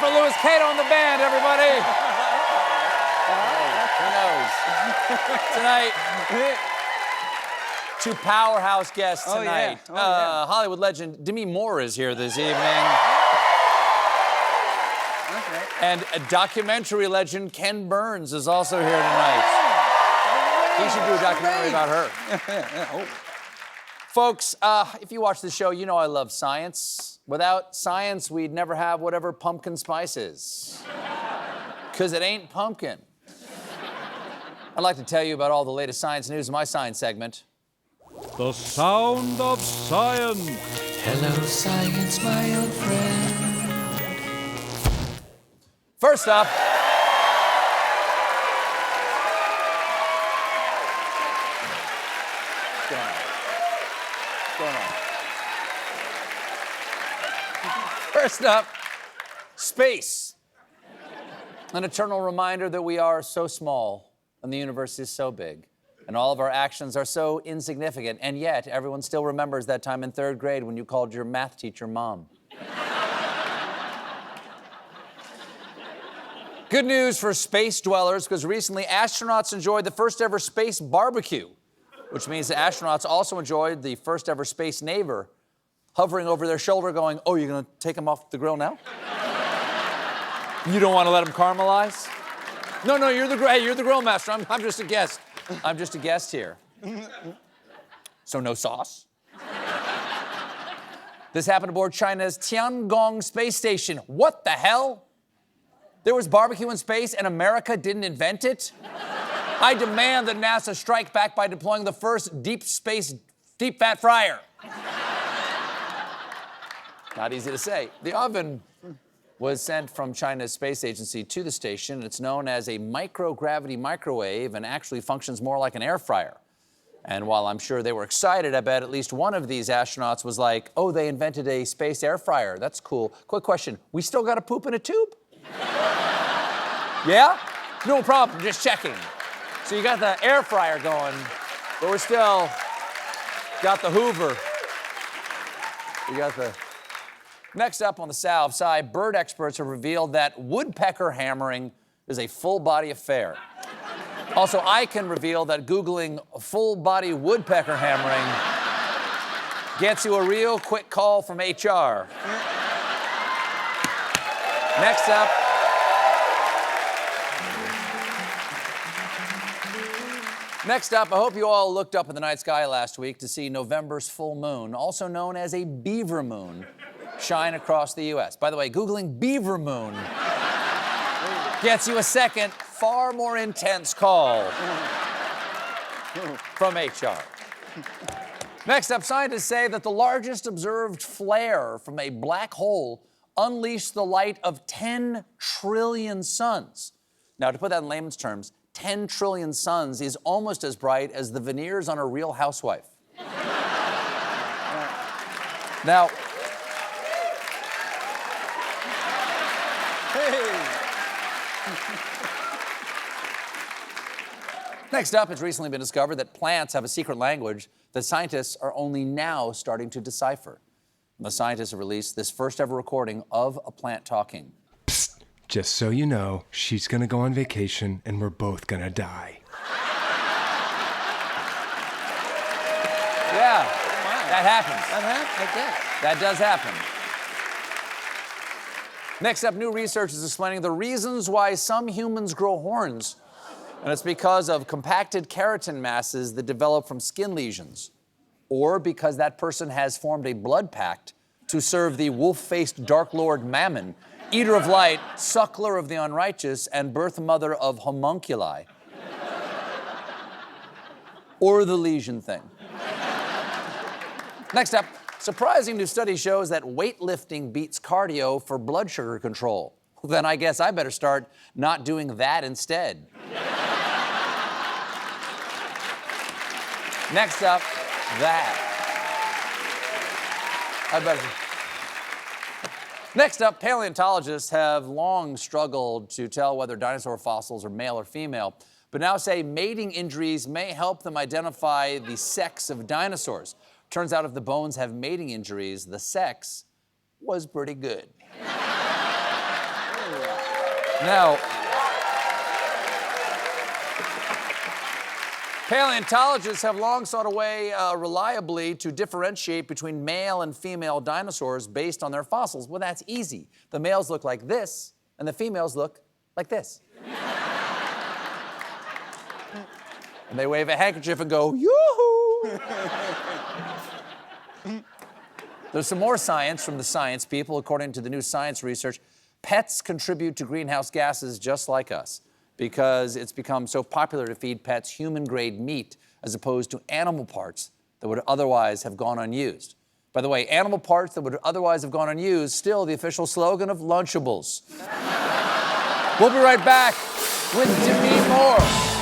for Louis Cato and the band, everybody. Who knows? Tonight, two powerhouse guests tonight. Hollywood legend Demi Moore is here this evening. Okay. And a documentary legend Ken Burns is also here tonight. He should do a documentary about her. Folks, if you watch the show, you know I love science. Without science, we'd never have whatever pumpkin spice is. Because it ain't pumpkin. I'd like to tell you about all the latest science news in my science segment. The sound of science. Hello, science, my old friend. First up, space. An eternal reminder that we are so small and the universe is so big. And all of our actions are so insignificant. And yet, everyone still remembers that time in 3rd grade when you called your math teacher mom. Good news for space dwellers, because recently astronauts enjoyed the first ever space barbecue, which means the astronauts also enjoyed the first ever space neighbor hovering over their shoulder going, "Oh, you're gonna take him off the grill now? You don't want to let him caramelize? No, you're the grill master. I'm just a guest. I'm just a guest here. So no sauce?" This happened aboard China's Tiangong space station. What the hell? There was barbecue in space and America didn't invent it? I demand that NASA strike back by deploying the first deep fat fryer. Not easy to say. The oven was sent from China's space agency to the station. It's known as a microgravity microwave and actually functions more like an air fryer. And while I'm sure they were excited, I bet at least one of these astronauts was like, "Oh, they invented a space air fryer. That's cool. Quick question, we still gotta poop in a tube?" Yeah? No problem, just checking. So you got the air fryer going, but we're still got the Hoover. We got the... Next up on the South Side, bird experts have revealed that woodpecker hammering is a full-body affair. Also, I can reveal that Googling full-body woodpecker hammering gets you a real quick call from HR. Next up... I hope you all looked up in the night sky last week to see November's full moon, also known as a beaver moon, shine across the U.S. By the way, Googling beaver moon gets you a second, far more intense call from HR. Next up, scientists say that the largest observed flare from a black hole unleashed the light of 10 trillion suns. Now, to put that in layman's terms, 10 trillion suns is almost as bright as the veneers on a Real Housewife. Now, next up, it's recently been discovered that plants have a secret language that scientists are only now starting to decipher. The scientists have released this first ever recording of a plant talking. Just so you know, she's gonna go on vacation and we're both gonna die. Yeah, that happens. That does happen. Next up, new research is explaining the reasons why some humans grow horns. And it's because of compacted keratin masses that develop from skin lesions. Or because that person has formed a blood pact to serve the wolf-faced Dark Lord Mammon, eater of light, suckler of the unrighteous, and birth mother of homunculi. Or the lesion thing. Next up, surprising new study shows that weightlifting beats cardio for blood sugar control. Then I guess I better start not doing that instead. Next up, that. Next up, paleontologists have long struggled to tell whether dinosaur fossils are male or female, but now say mating injuries may help them identify the sex of dinosaurs. Turns out if the bones have mating injuries, the sex was pretty good. Now, paleontologists have long sought a way reliably to differentiate between male and female dinosaurs based on their fossils. Well, that's easy. The males look like this, and the females look like this. And they wave a handkerchief and go, yoo-hoo! There's some more science from the science people. According to the new science research, pets contribute to greenhouse gases just like us because it's become so popular to feed pets human-grade meat as opposed to animal parts that would otherwise have gone unused. By the way, animal parts that would otherwise have gone unused, still the official slogan of Lunchables. We'll be right back with Demi Moore.